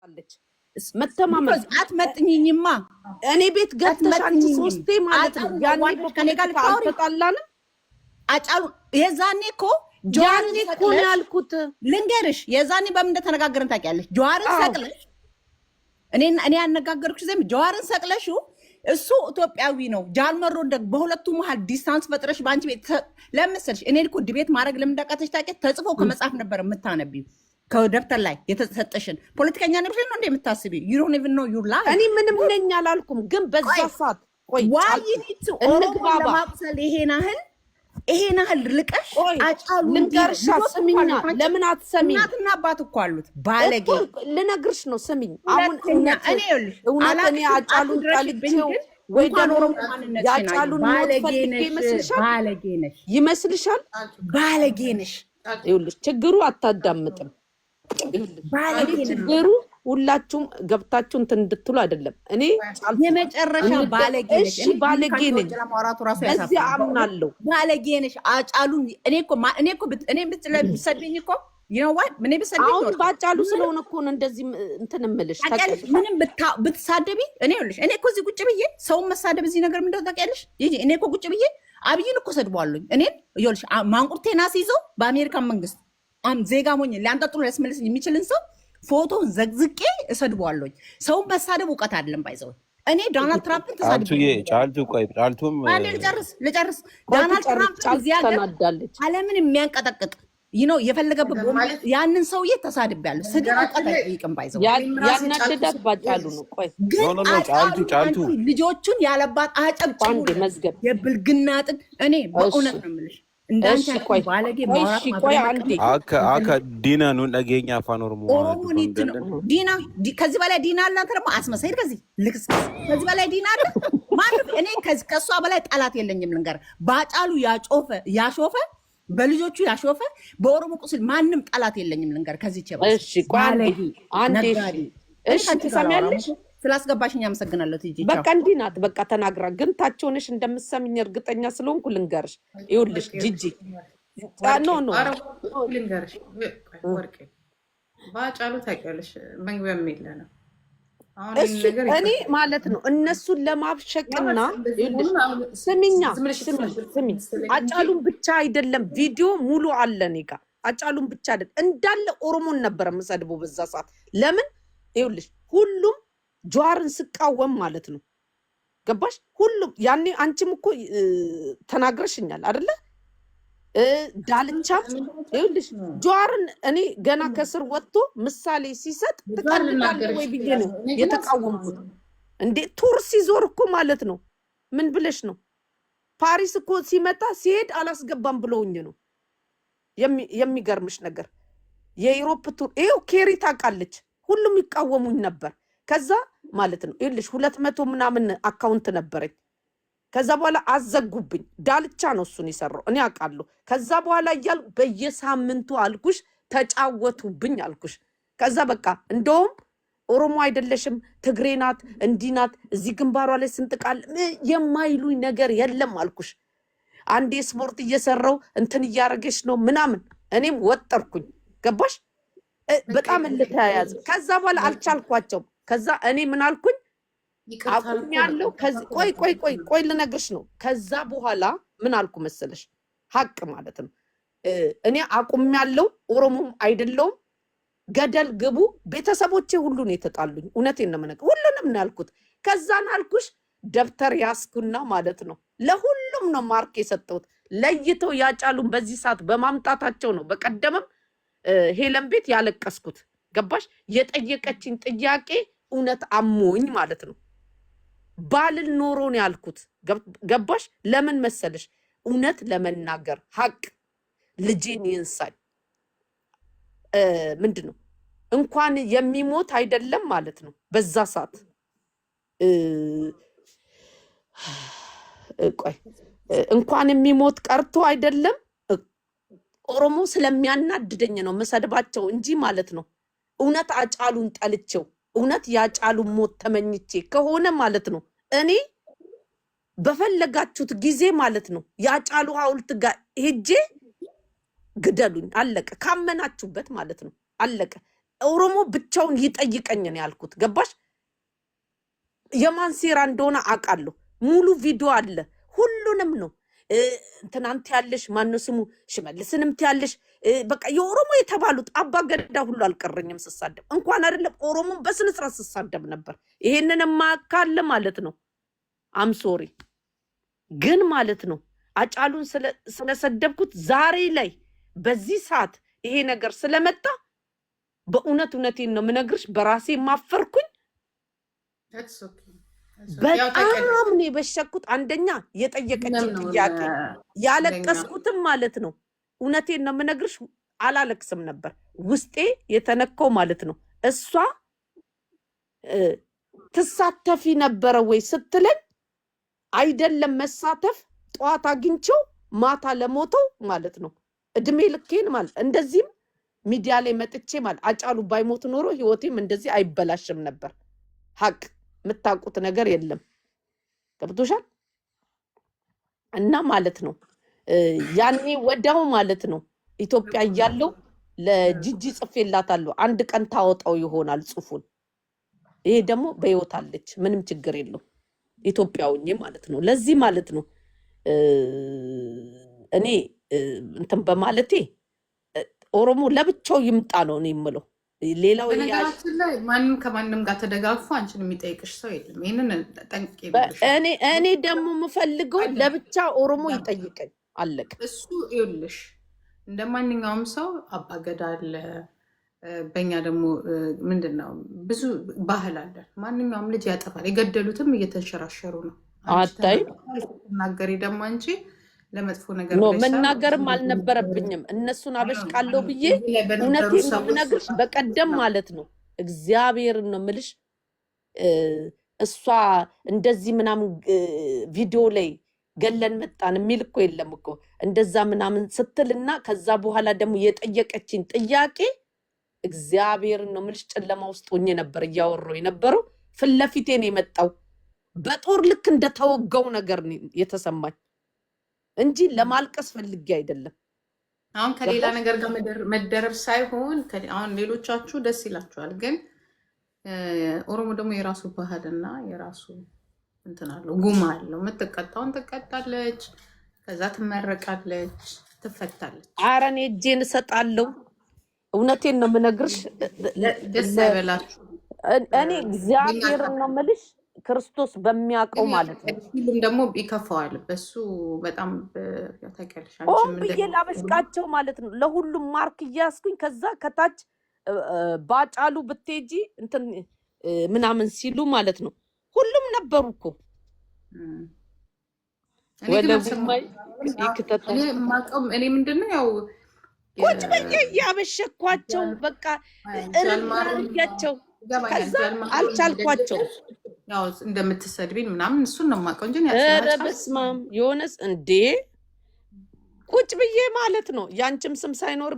ታውቃለች መተማመን አትመጥኝኝማ እኔ ቤት ገብተሽ አንቺ ሶስቴ ማለት ነው ያኔ ከኔ ጋር አልተጣላንም አጫሉ የዛኔ እኮ ጃኔ እኮ ነው ያልኩት ልንገርሽ የዛኔ በምን እንደተነጋገርን ታውቂያለሽ ጀዋርን ሰቅለሽ እኔ ያነጋገርኩሽ ዘም ጀዋርን ሰቅለሽው እሱ ኢትዮጵያዊ ነው ጃልመሮ ደግ በሁለቱ መሃል ዲስታንስ ፈጥረሽ ባንቺ ቤት ለምሰልሽ እኔ እኮ ዲቤት ማድረግ ለምንዳቃተሽ ታውቂያለሽ ተጽፎ ከመጽሐፍ ነበር የምታነቢው ከደብተር ላይ የተሰጠሽን ፖለቲከኛ ነብሽ ነው እንደምታስቢ you don't even know you lie እኔ ምንም ነኝ አላልኩም ግን በዛ ሰዓት ቆይ እንግባባ ለማቅሰል ይሄን ያህል ልቀሽ አጫሉ ልንገርሽ ስሚኛ ለምን አትሰሚኝ እናትና አባት እኮ አሉት ባለጌ ልነግርሽ ነው ስሚኝ አሁን እኔ አጫሉን ጣልቼው ወይ ደግሞ ያጫሉን ይመስልሻል ባለጌ ነሽ ይኸውልሽ ችግሩ አታዳምጥም ችግሩ ሁላችሁም ገብታችሁ እንትን እንድትሉ አይደለም እኔ የመጨረሻ ባለጌ ነሽ እሺ ባለጌ ነኝ እዚህ አምናለሁ ባለጌ ነሽ አጫሉን እኔ ብትሰድኝ እኮ you know what ምን ብትሰድኝ አሁን ባጫሉ ስለሆነ እኮ ነው እንደዚህ እንትን እምልሽ ታውቂያለሽ ምንም ብትሳደቢ እኔ እኮ እዚህ ቁጭ ብዬ ሰው መሳደብ እዚህ ነገር ምን እንደው ታውቂያለሽ እኔ እኮ ቁጭ ብዬ አብይን እኮ ሰድቧለሁ እኔን ይኸውልሽ ማንቁርቴን አስይዘው በአሜሪካን መንግስት ዜጋ ሞኝ ሊያንጠጥሩ ያስመልስ የሚችልን ሰው ፎቶን ዘግዝቄ እሰድቧለሁ ሰው መሳደብ እውቀት አይደለም ባይዘው እኔ ዶናልድ ትራምፕን ተሳድቤ ጫልቱ ልጨርስ ዶናልድ ትራምፕ እዚያ ተናዳለች ዓለምን የሚያንቀጠቅጥ የፈለገበት ያንን ሰውዬ ተሳድቤያለሁ ስድብ እውቀት አይጠይቅም ባይዘው ያናደዳት ባጫሉ ነው ቆይ ጫልቱ ልጆቹን ያለባት አጨብጭቡ መዝገብ የብልግና ጥግ እኔ በእውነት ነው የምልሽ እንዳንቺ ባለጌ ማውራት አካ ዲና ነው ነገኛ አፋን ዲና ከዚህ በላይ ዲና አለ አንተ ደግሞ አስመሳይ ከዚህ በላይ ዲና አለ ማለት እኔ ከሷ በላይ ጠላት የለኝም ልንገር ባጫሉ ያሾፈ በልጆቹ ያሾፈ በኦሮሞ ቁስል ማንም ጠላት የለኝም ልንገር ከዚህ ቸባ እሺ እሺ ትሰሚያለሽ ስላስገባሽኝ አመሰግናለሁ ትጂ በቃ እንዲህ ናት በቃ ተናግራ ግን ታች ሆነሽ እንደምትሰሚኝ እርግጠኛ ስለሆንኩ ልንገርሽ ይኸውልሽ ጂጂ ኖ ልንገርሽ ወርቄ ባጫሉ ታውቂያለሽ መግቢያም የለ ነው እኔ ማለት ነው እነሱን ለማብሸቅና ስሚኛ ስሚ አጫሉን ብቻ አይደለም ቪዲዮ ሙሉ አለ እኔ ጋር አጫሉን ብቻ አይደለም እንዳለ ኦሮሞን ነበር የምሰድበው በዛ ሰዓት ለምን ይኸውልሽ ሁሉም ጀዋርን ስቃወም ማለት ነው ገባሽ ሁሉም ያኔ አንቺም እኮ ተናግረሽኛል አይደለ ዳልቻም ይኸውልሽ ጀዋርን እኔ ገና ከስር ወጥቶ ምሳሌ ሲሰጥ ተቀልዳለ ወይ ብዬ ነው የተቃወምኩት እንዴ ቱር ሲዞር እኮ ማለት ነው ምን ብለሽ ነው ፓሪስ እኮ ሲመጣ ሲሄድ አላስገባም ብለውኝ ነው የሚገርምሽ ነገር የዩሮፕ ቱር ይኸው ኬሪ ታውቃለች ሁሉም ይቃወሙኝ ነበር ከዛ ማለት ነው ይልሽ 200 ምናምን አካውንት ነበረኝ ከዛ በኋላ አዘጉብኝ ዳልቻ ነው እሱን ይሰራው እኔ አውቃለሁ ከዛ በኋላ ይያል በየሳምንቱ አልኩሽ ተጫወቱብኝ አልኩሽ ከዛ በቃ እንደውም ኦሮሞ አይደለሽም ትግሬናት እንዲናት እዚህ ግንባሯ ላይ ስንጥቃል የማይሉኝ ነገር የለም አልኩሽ አንዴ ስፖርት እየሰራው እንትን እያረገሽ ነው ምናምን እኔም ወጠርኩኝ ገባሽ በጣም እንተያያዝ ከዛ በኋላ አልቻልኳቸው ከዛ እኔ ምን አልኩኝ አቁም ያለው ቆይ ልነግርሽ ነው ከዛ በኋላ ምን አልኩ መሰለሽ ሀቅ ማለት ነው እኔ አቁም ያለው ኦሮሞም አይደለውም ገደል ግቡ ቤተሰቦቼ ሁሉ ነው የተጣሉኝ እውነቴን ነው መነገር ሁሉንም ነው ያልኩት ከዛን አልኩሽ ደብተር ያስኩና ማለት ነው ለሁሉም ነው ማርክ የሰጠሁት ለይተው ያጫሉን በዚህ ሰዓት በማምጣታቸው ነው በቀደምም ሄለን ቤት ያለቀስኩት ገባሽ የጠየቀችኝ ጥያቄ እውነት አሞኝ ማለት ነው ባልል ኖሮ ነው ያልኩት ገባሽ ለምን መሰለሽ እውነት ለመናገር ሀቅ ልጄን ይንሳል ምንድነው እንኳን የሚሞት አይደለም ማለት ነው በዛ ሰዓት ቆይ እንኳን የሚሞት ቀርቶ አይደለም ኦሮሞ ስለሚያናድደኝ ነው መሰድባቸው እንጂ ማለት ነው እውነት አጫሉን ጠልቼው እውነት ያጫሉን ሞት ተመኝቼ ከሆነ ማለት ነው እኔ በፈለጋችሁት ጊዜ ማለት ነው ያጫሉ ሐውልት ጋር ሄጄ ግደሉኝ አለቀ ካመናችሁበት ማለት ነው አለቀ ኦሮሞ ብቻውን ይጠይቀኝ ነው ያልኩት። ገባሽ? የማን ሴራ እንደሆነ አውቃለሁ። ሙሉ ቪዲዮ አለ፣ ሁሉንም ነው። እንትናንት ያለሽ ማነው ስሙ ሽመልስንም ያለሽ በቃ የኦሮሞ የተባሉት አባ ገዳ ሁሉ አልቀረኝም ስሳደብ። እንኳን አይደለም ኦሮሞን በስነ ስርዓት ስሳደብ ነበር። ይሄንን ማካለ ማለት ነው። አምሶሪ ግን ማለት ነው አጫሉን ስለሰደብኩት ዛሬ ላይ በዚህ ሰዓት ይሄ ነገር ስለመጣ በእውነቴን ነው የምነግርሽ፣ በራሴ ማፈርኩኝ። በጣም ነው የበሸኩት። አንደኛ የጠየቀችኝ ጥያቄ ያለቀስኩትም ማለት ነው። እውነቴን ነው የምነግርሽ፣ አላለቅስም ነበር ውስጤ የተነካው ማለት ነው። እሷ ትሳተፊ ነበረ ወይ ስትለኝ አይደለም መሳተፍ፣ ጠዋት አግኝቼው ማታ ለሞተው ማለት ነው እድሜ ልኬን ማለት እንደዚህም ሚዲያ ላይ መጥቼ ማለት አጫሉ ባይሞት ኖሮ ህይወቴም እንደዚህ አይበላሽም ነበር። ሀቅ የምታውቁት ነገር የለም። ገብቶሻል? እና ማለት ነው ያኔ ወዳው ማለት ነው ኢትዮጵያ እያለው ለጂጂ ጽፌላታለሁ። አንድ ቀን ታወጣው ይሆናል ጽሁፉን። ይሄ ደግሞ በህይወት አለች፣ ምንም ችግር የለው። ኢትዮጵያውኝ ማለት ነው። ለዚህ ማለት ነው እኔ እንትን በማለቴ ኦሮሞ ለብቻው ይምጣ ነው እኔ የምለው። ሌላው በነገራችን ላይ ማንም ከማንም ጋር ተደጋግፎ አንቺን የሚጠይቅሽ ሰው የለም። ይሄንን ጠንቅቄ እኔ ደግሞ የምፈልገው ለብቻ ኦሮሞ ይጠይቀኝ፣ አለቀ። እሱ ይኸውልሽ እንደ ማንኛውም ሰው አባገዳ አለ። በእኛ ደግሞ ምንድን ነው ብዙ ባህል አለ። ማንኛውም ልጅ ያጠፋል። የገደሉትም እየተንሸራሸሩ ነው። አታይ ናገሪ ደግሞ አንቺ ለመጥፎ ነገር መናገርም አልነበረብኝም። እነሱን አበሽቃለሁ ብዬ እውነቴን ነው የምነግርሽ። በቀደም ማለት ነው እግዚአብሔርን ነው የምልሽ እሷ እንደዚህ ምናምን ቪዲዮ ላይ ገለን መጣን የሚል እኮ የለም እኮ እንደዛ ምናምን ስትልና ከዛ በኋላ ደግሞ የጠየቀችኝ ጥያቄ እግዚአብሔርን ነው የምልሽ ጨለማ ውስጥ ሆኜ ነበር እያወራሁ የነበረው። ፊት ለፊቴ ነው የመጣው። በጦር ልክ እንደተወጋው ነገር የተሰማኝ እንጂ ለማልቀስ ፈልጌ አይደለም። አሁን ከሌላ ነገር ጋር መደረብ ሳይሆን አሁን ሌሎቻችሁ ደስ ይላችኋል፣ ግን ኦሮሞ ደግሞ የራሱ ባህልና የራሱ እንትን አለው፣ ጉማ አለው። የምትቀጣውን ትቀጣለች፣ ከዛ ትመረቃለች፣ ትፈታለች። ኧረ እኔ እጄን እሰጣለሁ። እውነቴን ነው የምነግርሽ። ደስ አይበላችሁ። እኔ እግዚአብሔርን ነው የምልሽ ክርስቶስ በሚያውቀው ማለት ነው። ሁሉም ደግሞ ይከፋዋል በሱ በጣም ታውቂያለሽ። ብዬ ላበሽቃቸው ማለት ነው። ለሁሉም ማርክ እያስኩኝ ከዛ ከታች ባጫሉ ብትሄጂ እንትን ምናምን ሲሉ ማለት ነው። ሁሉም ነበሩ እኮ እኔ ምንድነው ያው ቁጭ በየ እያበሸኳቸው በቃ እርያቸው ከዛ አልቻልኳቸው። ያው እንደምትሰድቢን ምናምን እሱን ነው የማውቀው እንጂ ኧረ በስመ አብ የሆነስ እንዴ ቁጭ ብዬ ማለት ነው ያንቺም ስም ሳይኖር